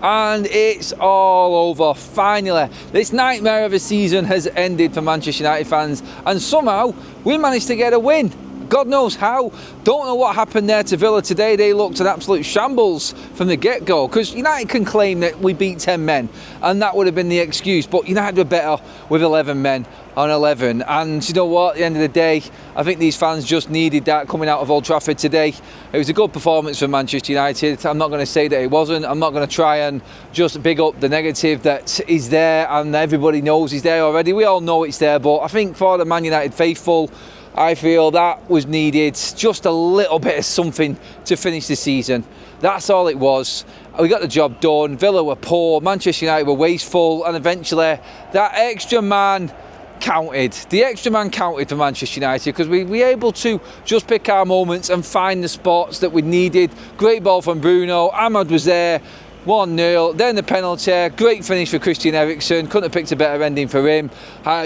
And it's all over. Finally, this nightmare of a season has ended for Manchester United fans, and somehow we managed to get a win. God knows how. Don't know what happened there to Villa today. They looked an absolute shambles from the get-go, because United can claim that we beat 10 men and that would have been the excuse, but United were better with 11 men on 11. And you know what, at the end of the day, I think these fans just needed that coming out of Old Trafford today. It was a good performance for Manchester United. I'm not going to say that it wasn't. I'm not going to try and just big up the negative that is there, and everybody knows is there already. We all know it's there, but I think for the Man United faithful, I feel that was needed, just a little bit of something to finish the season. That's all it was. We got the job done. Villa were poor, Manchester United were wasteful, and eventually that extra man counted. The extra man counted for Manchester United, because we were able to just pick our moments and find the spots that we needed. Great ball from Bruno, Ahmad was there, 1-0, then the penalty, great finish for Christian Eriksen, couldn't have picked a better ending for him.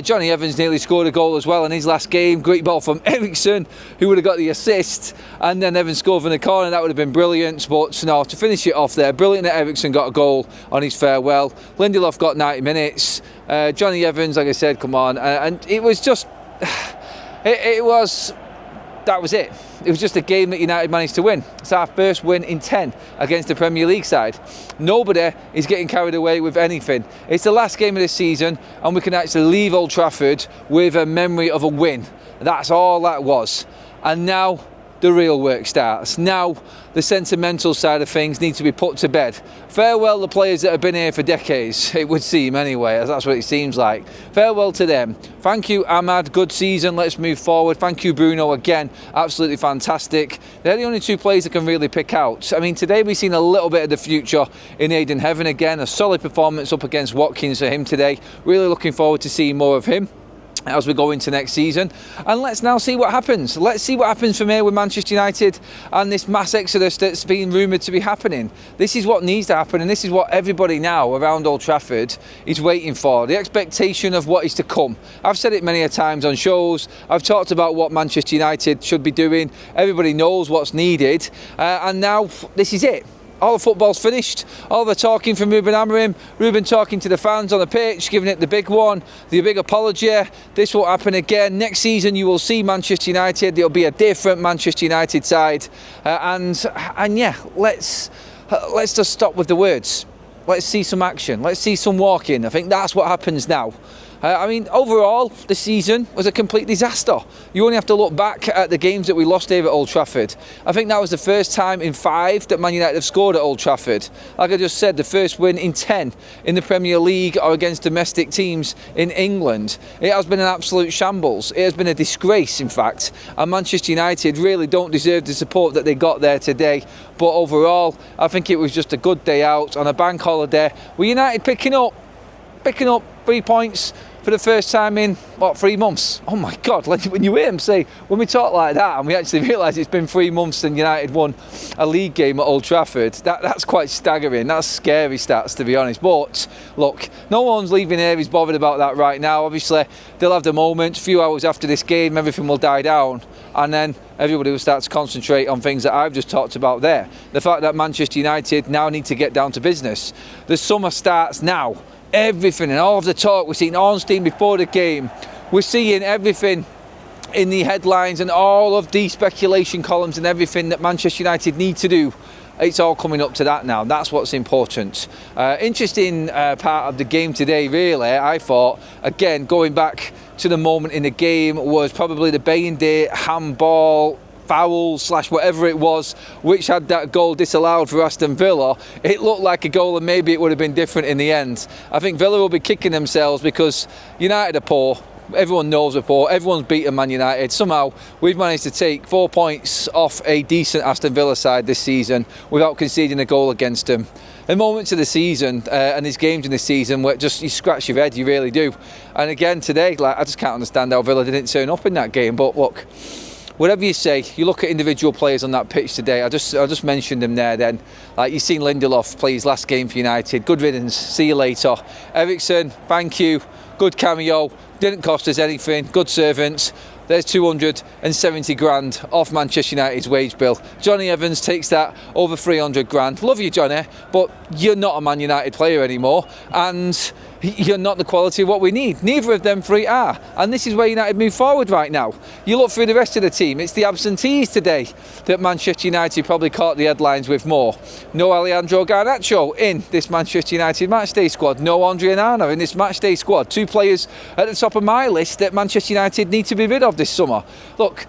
Johnny Evans nearly scored a goal as well in his last game, great ball from Eriksen, who would have got the assist, and then Evans scored from the corner, that would have been brilliant, but no, to finish it off there, brilliant that Eriksen got a goal on his farewell. Lindelof got 90 minutes, Johnny Evans, like I said, come on, and it was just, that was it. It was just a game that United managed to win. It's our first win in 10 against the Premier League side. Nobody is getting carried away with anything. It's the last game of the season, and we can actually leave Old Trafford with a memory of a win. That's all that was. And now the real work starts. Now the sentimental side of things need to be put to bed. Farewell the players that have been here for decades, it would seem anyway, as that's what it seems like. Farewell to them. Thank you Ahmad, good season, let's move forward. Thank you Bruno again, absolutely fantastic. They're the only two players that can really pick out. I mean, today we've seen a little bit of the future in Aidan Heaven again, a solid performance up against Watkins for him today. Really looking forward to seeing more of him as we go into next season, and let's now see what happens. Let's see what happens from here with Manchester United and this mass exodus that's been rumoured to be happening. This is what needs to happen, and this is what everybody now around Old Trafford is waiting for, the expectation of what is to come. I've said it many a times on shows, I've talked about what Manchester United should be doing, everybody knows what's needed, and now this is it. All the football's finished, all the talking from Ruben Amorim, Ruben talking to the fans on the pitch, giving it the big one, the big apology. This won't happen again. Next season you will see Manchester United, there'll be a different Manchester United side, and yeah, let's just stop with the words. Let's see some action, let's see some walking. I think that's what happens now. I mean, overall, the season was a complete disaster. You only have to look back at the games that we lost here at Old Trafford. I think that was the first time in 5 that Man United have scored at Old Trafford. Like I just said, the first win in 10 in the Premier League or against domestic teams in England. It has been an absolute shambles. It has been a disgrace, in fact. And Manchester United really don't deserve the support that they got there today. But overall, I think it was just a good day out on a bank holiday. With United picking up 3 points for the first time in, 3 months? Oh my God, like when you hear him say, when we talk like that and we actually realise it's been 3 months since United won a league game at Old Trafford, that's quite staggering. That's scary stats, to be honest. But look, no one's leaving here is bothered about that right now. Obviously, they'll have the moment, a few hours after this game, everything will die down, and then everybody will start to concentrate on things that I've just talked about there. The fact that Manchester United now need to get down to business. The summer starts now. Everything and all of the talk, we're seeing Ornstein before the game, we're seeing everything in the headlines and all of the speculation columns and everything that Manchester United need to do. It's all coming up to that now. That's what's important. Interesting part of the game today, really, I thought, again, going back to the moment in the game, was probably the Bayende handball foul / whatever it was, which had that goal disallowed for Aston Villa. It looked like a goal, and maybe it would have been different in the end. I think Villa will be kicking themselves because United are poor. Everyone knows we're poor. Everyone's beaten Man United. Somehow we've managed to take 4 points off a decent Aston Villa side this season without conceding a goal against them. In moments of the season and these games in this season where just you scratch your head, you really do. And again today, I just can't understand how Villa didn't turn up in that game. But look, whatever you say, you look at individual players on that pitch today. I just mentioned them there then. Like, you've seen Lindelof play his last game for United. Good riddance, see you later. Eriksen, thank you, good cameo, didn't cost us anything, good servants. there's 270 grand off Manchester United's wage bill. Johnny Evans takes that over 300 grand. Love you, Johnny, but you're not a Man United player anymore, and you're not the quality of what we need. Neither of them three are, and this is where United move forward right now. You look through the rest of the team, it's the absentees today that Manchester United probably caught the headlines with more. No Alejandro Garnacho in this Manchester United matchday squad. No Andre Onana in this matchday squad. Two players at the top of my list that Manchester United need to be rid of this summer. Look,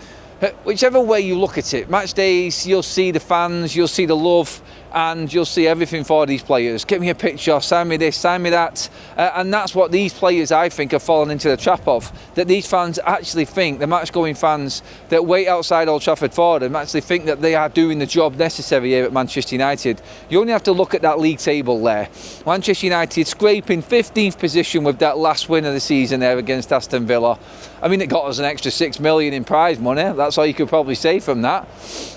whichever way you look at it, match days, you'll see the fans, you'll see the love, and you'll see everything for these players. Give me a picture, sign me this, sign me that. And that's what these players, I think, have fallen into the trap of. That these fans actually think, the match-going fans that wait outside Old Trafford for them, actually think that they are doing the job necessary here at Manchester United. You only have to look at that league table there. Manchester United scraping 15th position with that last win of the season there against Aston Villa. I mean, it got us an extra 6 million in prize money. That's all you could probably say from that.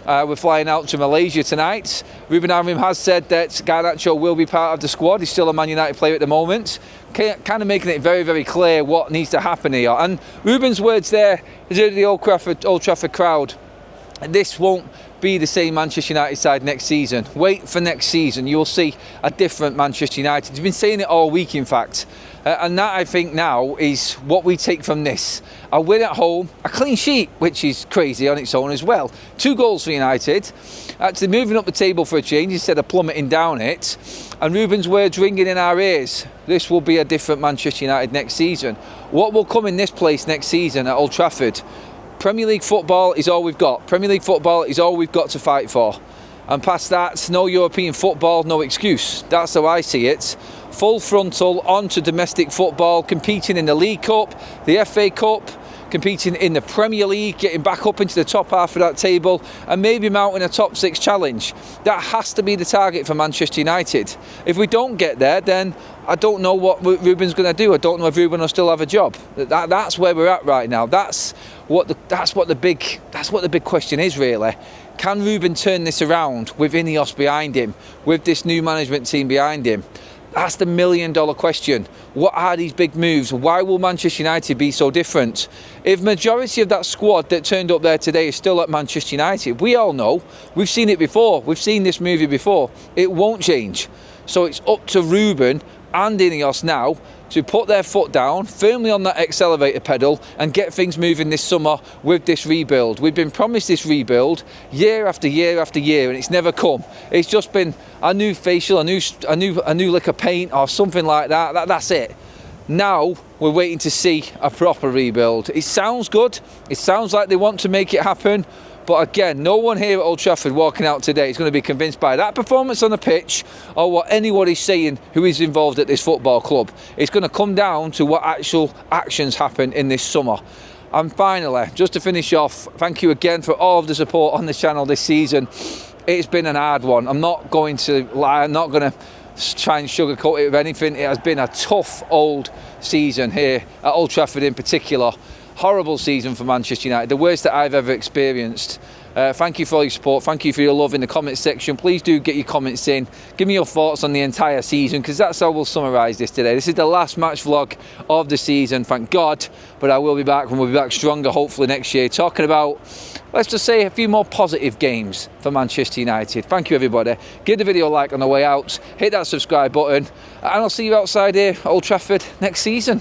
We're flying out to Malaysia tonight. Ruben Amorim has said that Garnacho will be part of the squad. He's still a Man United player at the moment. Kind of making it very, very clear what needs to happen here. And Ruben's words there to the Old Trafford crowd. This won't be the same Manchester United side next season. Wait for next season. You'll see a different Manchester United. He's been saying it all week, in fact. And that, I think, now is what we take from this. A win at home, a clean sheet, which is crazy on its own as well. 2 goals for United. Actually moving up the table for a change instead of plummeting down it. And Ruben's words ringing in our ears. This will be a different Manchester United next season. What will come in this place next season at Old Trafford? Premier League football is all we've got. Premier League football is all we've got to fight for. And past that, no European football, no excuse. That's how I see it. Full frontal onto domestic football, competing in the League Cup, the FA Cup, competing in the Premier League, getting back up into the top half of that table, and maybe mounting a top 6 challenge. That has to be the target for Manchester United. If we don't get there, then I don't know what Ruben's going to do. I don't know if Ruben will still have a job. That's where we're at right now. That's what the big question is, really. Can Ruben turn this around with Ineos behind him, with this new management team behind him? That's the million-dollar question. What are these big moves? Why will Manchester United be so different? If majority of that squad that turned up there today is still at Manchester United, we all know, we've seen it before, we've seen this movie before, it won't change. So it's up to Ruben and Ineos now to put their foot down firmly on that accelerator pedal and get things moving this summer with this rebuild. We've been promised this rebuild year after year after year, and it's never come. It's just been a new facial, a new lick of paint or something like that. That's it. Now we're waiting to see a proper rebuild. It sounds good. It sounds like they want to make it happen. But again, no one here at Old Trafford walking out today is going to be convinced by that performance on the pitch or what anybody's saying who is involved at this football club. It's going to come down to what actual actions happen in this summer. And finally, just to finish off, thank you again for all of the support on this channel this season. It's been an hard one. I'm not going to lie. I'm not going to try and sugarcoat it with anything. It has been a tough old season here at Old Trafford in particular. Horrible season for Manchester United, the worst that I've ever experienced. Thank you for all your support, thank you for your love in the comments section. Please do get your comments in, give me your thoughts on the entire season, because that's how we'll summarise this today. This is the last match vlog of the season, thank God, but I will be back, and we'll be back stronger hopefully next year, talking about, let's just say, a few more positive games for Manchester United. Thank you everybody, give the video a like on the way out, hit that subscribe button, and I'll see you outside here at Old Trafford next season.